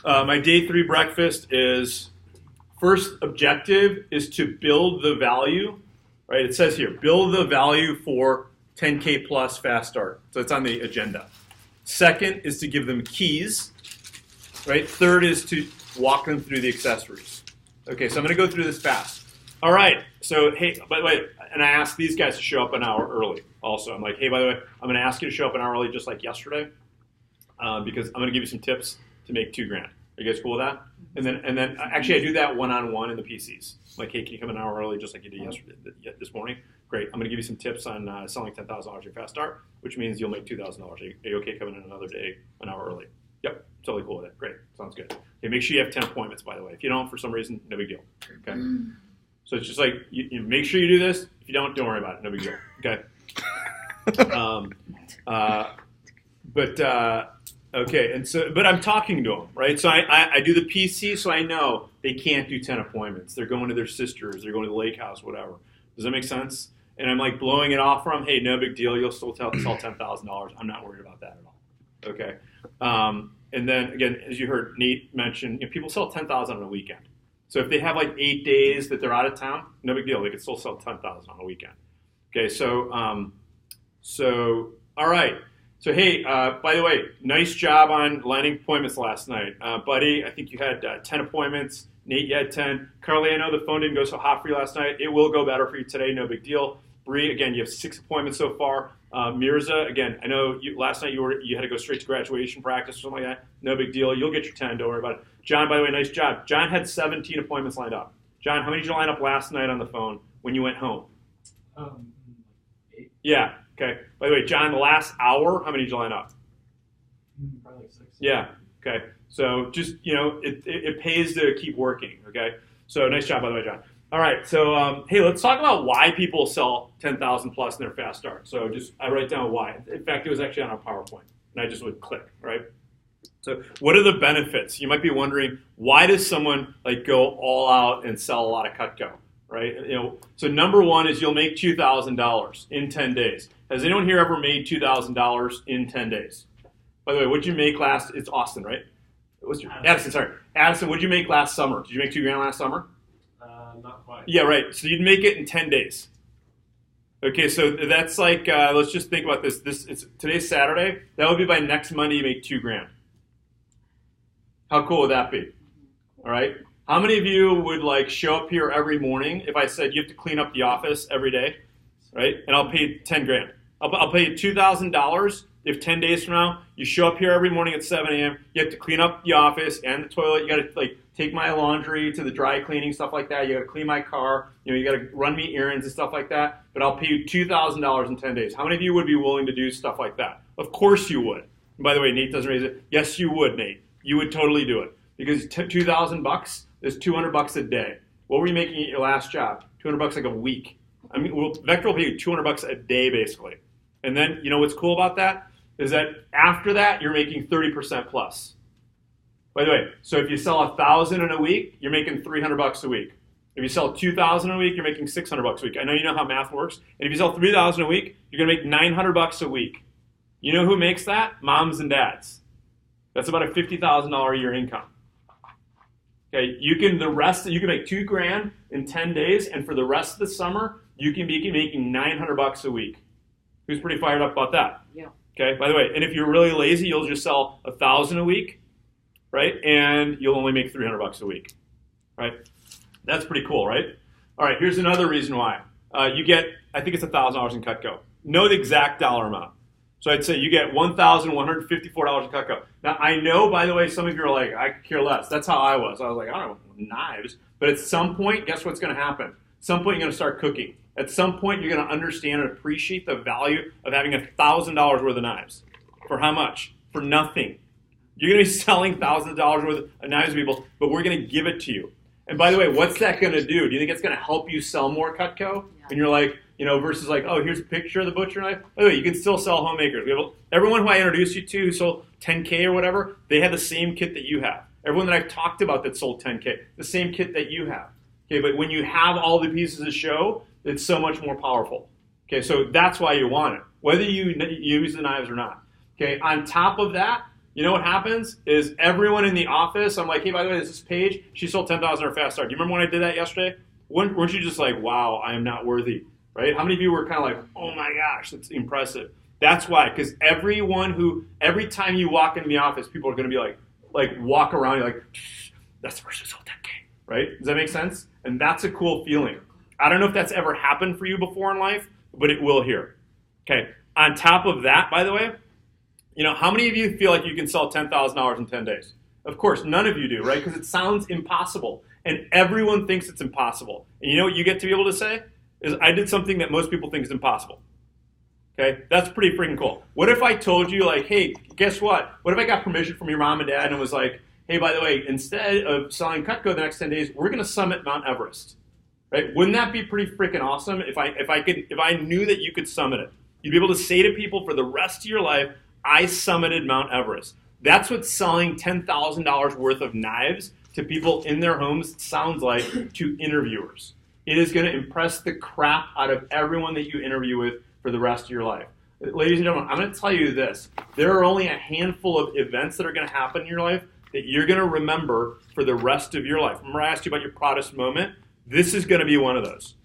My day 3 breakfast is, first objective is to build the value, right? It says here, build the value for 10K plus fast start. So it's on the agenda. Second is to give them keys, right? Third is to walk them through the accessories. Okay, so I'm going to go through this fast. All right, so hey, by the way, and I asked these guys to show up an hour early also. I'm like, hey, by the way, I'm going to ask you to show up an hour early just like yesterday because I'm going to give you some tips to make $2,000. Are you guys cool with that? And then actually I do that one-on-one in the PCs. I'm like, hey, can you come an hour early just like you did yesterday, this morning? Great. I'm going to give you some tips on selling $10,000 your fast start, which means you'll make $2,000. Are you okay coming in another day, an hour early? Yep, totally cool with it. Great, sounds good. Okay, make sure you have 10 appointments, by the way. If you don't, for some reason, no big deal. Okay. So it's just like you make sure you do this. If you don't worry about it. No big deal. Okay. Okay, and so, but I'm talking to them, right? So I do the PC, so I know they can't do 10 appointments. They're going to their sisters. They're going to the lake house, whatever. Does that make sense? And I'm like blowing it off from, hey, no big deal. You'll still sell $10,000. I'm not worried about that at all. Okay. And then again, as you heard Nate mention, people sell $10,000 on a weekend. So if they have like 8 days that they're out of town, no big deal. They could still sell $10,000 on a weekend. Okay. So all right. So hey, by the way, nice job on landing appointments last night, buddy. I think you had 10 appointments. Nate, you had 10. Carly, I know the phone didn't go so hot for you last night. It will go better for you today. No big deal. Bree, again, you have 6 appointments so far. Mirza, again, I know last night you had to go straight to graduation practice or something like that. No big deal. You'll get your 10. Don't worry about it. John, by the way, nice job. John had 17 appointments lined up. John, how many did you line up last night on the phone when you went home? 8. Yeah. Okay. By the way, John, the last hour, how many did you line up? Probably like 6. Yeah. Okay. So just, it pays to keep working. Okay. So nice job, by the way, John. All right. So, hey, let's talk about why people sell 10,000 plus in their fast start. So I write down why. In fact, it was actually on our PowerPoint, and I just would click, right? So what are the benefits? You might be wondering, why does someone go all out and sell a lot of Cutco, right? So number one is you'll make $2,000 in 10 days. Has anyone here ever made $2,000 in 10 days? By the way, what'd you make last? It's Austin, right? Addison, sorry. Addison, what'd you make last summer? Did you make $2,000 last summer? Not quite. Yeah, right. So you'd make it in 10 days. Okay, so that's let's just think about this. Today's Saturday. That would be by next Monday you make $2,000. How cool would that be? All right. How many of you would show up here every morning if I said you have to clean up the office every day, right? And I'll pay you $10,000. I'll pay you $2,000 if 10 days from now you show up here every morning at 7 a.m. You have to clean up the office and the toilet. You got to take my laundry to the dry cleaning, stuff like that. You got to clean my car. You got to run me errands and stuff like that. But I'll pay you $2,000 in 10 days. How many of you would be willing to do stuff like that? Of course you would. And by the way, Nate doesn't raise it. Yes, you would, Nate. You would totally do it because $2,000 is $200 a day. What were you making at your last job? $200 like a week. I mean, Vector will pay you $200 a day basically. And then you know what's cool about that is that after that you're making 30% plus. By the way, so if you sell 1,000 in a week, you're making $300 a week. If you sell 2,000 a week, you're making $600 a week. I know you know how math works. And if you sell 3,000 a week, you're going to make $900 a week. You know who makes that? Moms and dads. That's about a $50,000 a year income. Okay, you can make $2,000 in 10 days, and for the rest of the summer, you can be making $900 a week. Who's pretty fired up about that? Yeah. Okay. By the way, and if you're really lazy, you'll just sell 1,000 a week, right? And you'll only make $300 a week, right? That's pretty cool, right? All right. Here's another reason why you get. I think it's $1,000 in Cutco. Know the exact dollar amount. So I'd say you get $1,154 in Cutco. Now, I know, by the way, some of you are like, I could care less. That's how I was. I was like, I don't know, knives. But at some point, guess what's going to happen? At some point, you're going to start cooking. At some point, you're going to understand and appreciate the value of having $1,000 worth of knives. For how much? For nothing. You're going to be selling thousands of dollars worth of knives to people, but we're going to give it to you. And by the way, what's that going to do? Do you think it's going to help you sell more Cutco? Yeah. And you're like, versus oh, here's a picture of the butcher knife. By the way, you can still sell homemakers. Everyone who I introduced you to who sold 10K or whatever, they had the same kit that you have. Everyone that I've talked about that sold 10K, the same kit that you have. Okay, but when you have all the pieces to show, it's so much more powerful. Okay, so that's why you want it, whether you use the knives or not. Okay, on top of that, You know what happens is everyone in the office, I'm like, hey, by the way, this is Paige. She sold 10,000 on her fast start. Do you remember when I did that yesterday? Weren't you just like, wow, I am not worthy, right? How many of you were kind of like, oh my gosh, that's impressive. That's why, because every time you walk into the office, people are going to be like walk around, you're like, that's the person who sold 10K, right? Does that make sense? And that's a cool feeling. I don't know if that's ever happened for you before in life, but it will here. Okay. On top of that, by the way, how many of you feel like you can sell $10,000 in 10 days? Of course, none of you do, right? Because it sounds impossible. And everyone thinks it's impossible. And you know what you get to be able to say? Is I did something that most people think is impossible. Okay? That's pretty freaking cool. What if I told you, like, hey, guess what? What if I got permission from your mom and dad and was like, hey, by the way, instead of selling Cutco the next 10 days, we're going to summit Mount Everest. Right? Wouldn't that be pretty freaking awesome if I knew that you could summit it? You'd be able to say to people for the rest of your life, I summited Mount Everest. That's what selling $10,000 worth of knives to people in their homes sounds like to interviewers. It is going to impress the crap out of everyone that you interview with for the rest of your life. Ladies and gentlemen, I'm going to tell you this. There are only a handful of events that are going to happen in your life that you're going to remember for the rest of your life. Remember I asked you about your proudest moment? This is going to be one of those.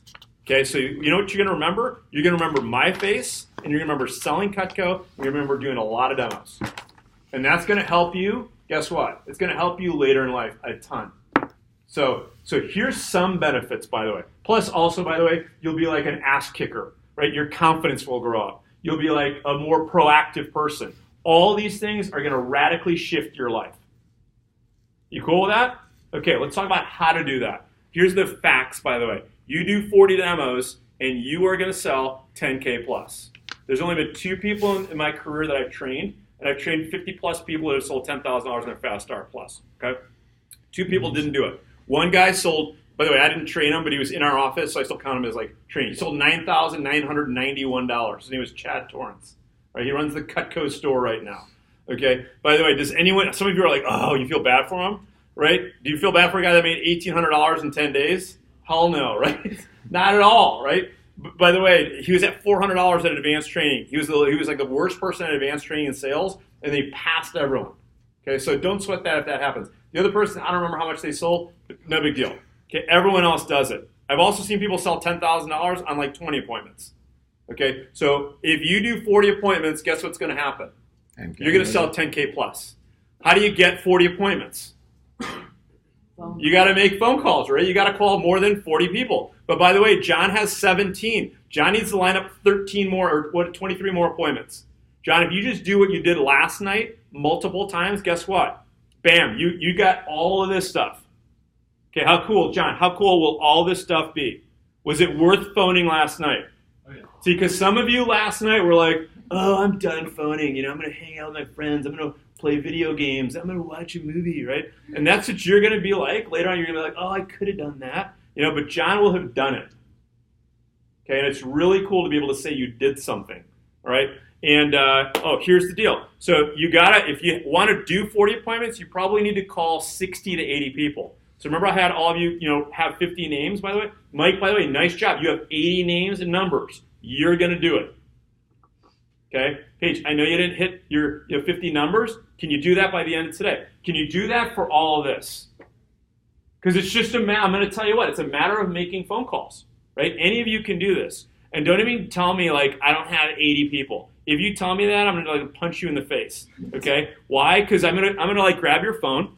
Okay, so you know what you're going to remember? You're going to remember my face, and you're going to remember selling Cutco, and you're going to remember doing a lot of demos. And that's going to help you, guess what? It's going to help you later in life a ton. So here's some benefits, by the way. Plus, also, by the way, you'll be like an ass kicker, right? Your confidence will grow up. You'll be like a more proactive person. All these things are going to radically shift your life. You cool with that? Okay, let's talk about how to do that. Here's the facts, by the way. You do 40 demos, and you are going to sell 10K plus. There's only been 2 people in my career that I've trained, and I've trained 50 plus people that have sold $10,000 in their Fast Start Plus. Okay, 2 people didn't do it. One guy sold. By the way, I didn't train him, but he was in our office, so I still count him as like training. He sold $9,991. His name was Chad Torrance. Right, he runs the Cutco store right now. Okay. By the way, does anyone? Some of you are like, oh, you feel bad for him, right? Do you feel bad for a guy that made $1,800 in 10 days? Hell no, right? Not at all, right? By the way, he was at $400 at advanced training. He was like the worst person at advanced training in sales, and they passed everyone. Okay, so don't sweat that if that happens. The other person, I don't remember how much they sold, but no big deal. Okay, everyone else does it. I've also seen people sell $10,000 on like 20 appointments. Okay, so if you do 40 appointments, guess what's going to happen? You're going to sell 10K plus. How do you get 40 appointments? You got to make phone calls, right? You got to call more than 40 people. But by the way, John has 17. John needs to line up 13 more or 23 more appointments. John, if you just do what you did last night multiple times, guess what? Bam, you got all of this stuff. Okay, how cool, John, how cool will all this stuff be? Was it worth phoning last night? Oh, yeah. See, because some of you last night were like, oh, I'm done phoning. I'm going to hang out with my friends. I'm going to play video games. I'm going to watch a movie, right? And that's what you're going to be like. Later on, you're going to be like, oh, I could have done that. But John will have done it. Okay, and it's really cool to be able to say you did something, all right? And, here's the deal. So if you want to do 40 appointments, you probably need to call 60 to 80 people. So remember I had all of you, have 50 names, by the way? Mike, by the way, nice job. You have 80 names and numbers. You're going to do it. Okay? Paige, I know you didn't hit your 50 numbers. Can you do that by the end of today? Can you do that for all of this? Because it's just I'm going to tell you what, it's a matter of making phone calls, right? Any of you can do this. And don't even tell me, like, I don't have 80 people. If you tell me that, I'm going to, like, punch you in the face, okay? Why? Because I'm going to, like, grab your phone.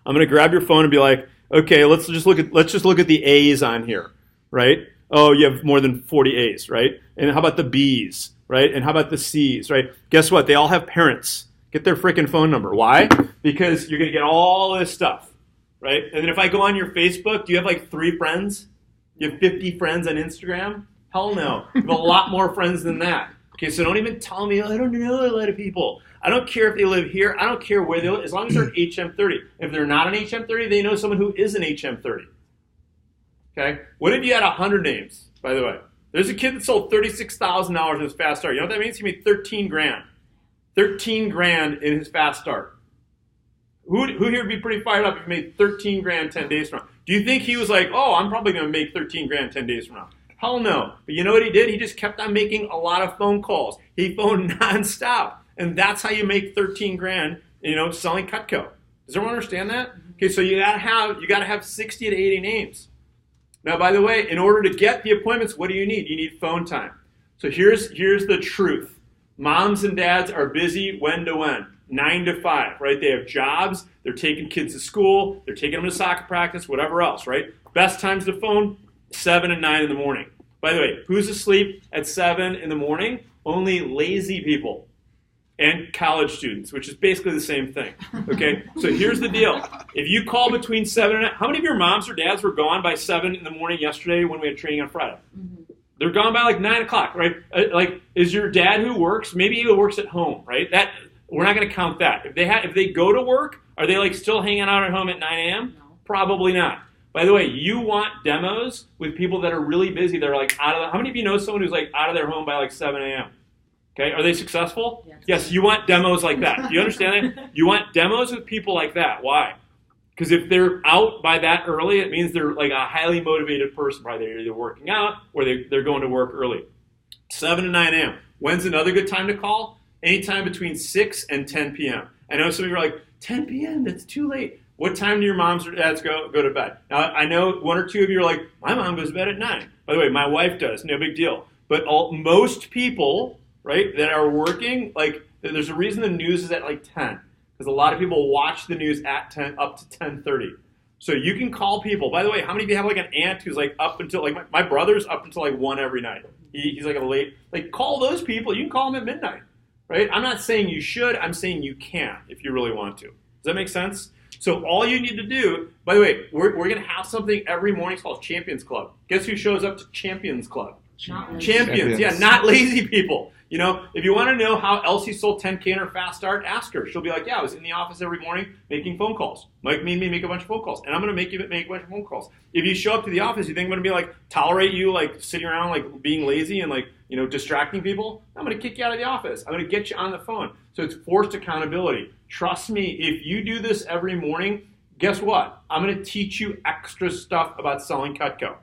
I'm going to grab your phone and be like, okay, let's just look at the A's on here, right? Oh, you have more than 40 A's, right? And how about the B's, right? And how about the C's, right? Guess what? They all have parents. Get their freaking phone number. Why? Because you're going to get all this stuff, right? And then if I go on your Facebook, do you have like 3 friends? You have 50 friends on Instagram? Hell no. You have a lot more friends than that. Okay, so don't even tell me, I don't know a lot of people. I don't care if they live here. I don't care where they live, as long as they're an HM30. If they're not an HM30, they know someone who is an HM30. Okay? What if you had 100 names, by the way? There's a kid that sold $36,000 in his fast start. You know what that means? He made 13 grand. 13 grand in his fast start. Who here would be pretty fired up if he made 13 grand 10 days from now? Do you think he was like, oh, I'm probably going to make 13 grand 10 days from now? Hell no. But you know what he did? He just kept on making a lot of phone calls. He phoned nonstop. And that's how you make 13 grand, selling Cutco. Does everyone understand that? Okay, so you gotta have 60 to 80 names. Now, by the way, in order to get the appointments, what do you need? You need phone time. So here's the truth. Moms and dads are busy when to when? 9 to 5, right? They have jobs, they're taking kids to school, they're taking them to soccer practice, whatever else, right? Best times to phone, 7 and 9 in the morning. By the way, who's asleep at 7 in the morning? Only lazy people and college students, which is basically the same thing, okay? So here's the deal. If you call between 7 and 9, how many of your moms or dads were gone by 7 in the morning yesterday when we had training on Friday? Mm-hmm. They're gone by like 9 o'clock, right? Like, is your dad who works, maybe he works at home, right? We're not going to count that. If they go to work, are they like still hanging out at home at 9 a.m.? No. Probably not. By the way, you want demos with people that are really busy. They're like how many of you know someone who's like out of their home by like 7 a.m.? Okay, are they successful? Yes, you want demos like that. Do you understand that? You want demos with people like that. Why? Because if they're out by that early, it means they're like a highly motivated person. Probably they're either working out or they're going to work early. 7 to 9 a.m. When's another good time to call? Anytime between 6 and 10 p.m. I know some of you are like, 10 p.m., that's too late. What time do your moms or dads go to bed? Now, I know one or two of you are like, my mom goes to bed at 9. By the way, my wife does, no big deal. But most people, right, that are working, like, there's a reason the news is at like 10. Because a lot of people watch the news at 10 up to 10:30. So you can call people. By the way, how many of you have like an aunt who's like up until, like my brother's up until like 1 every night. He's like a late, like call those people. You can call them at midnight. Right? I'm not saying you should. I'm saying you can if you really want to. Does that make sense? So all you need to do, by the way, we're going to have something every morning. It's called Champions Club. Guess who shows up to Champions Club? Champions. Yeah, not lazy people. If you want to know how Elsie sold 10K in her fast start, ask her. She'll be like, yeah, I was in the office every morning making phone calls. Mike made me make a bunch of phone calls, and I'm going to make you make a bunch of phone calls. If you show up to the office, you think I'm going to be like, tolerate you like sitting around like being lazy and like, distracting people? I'm going to kick you out of the office. I'm going to get you on the phone. So it's forced accountability. Trust me, if you do this every morning, guess what? I'm going to teach you extra stuff about selling Cutco.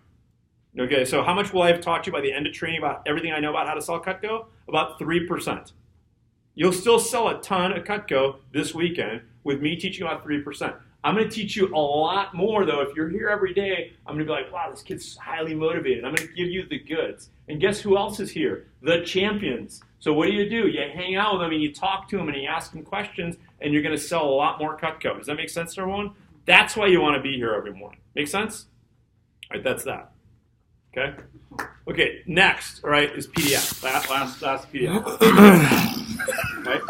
Okay, so how much will I have taught you by the end of training about everything I know about how to sell Cutco? About 3%. You'll still sell a ton of Cutco this weekend with me teaching about 3%. I'm going to teach you a lot more, though. If you're here every day, I'm going to be like, wow, this kid's highly motivated. I'm going to give you the goods. And guess who else is here? The champions. So what do? You hang out with them, and you talk to them, and you ask them questions, and you're going to sell a lot more Cutco. Does that make sense to everyone? That's why you want to be here every morning. Make sense? All right, that's that. Okay? Okay, next, all right, is PDF. Last PDF. Right?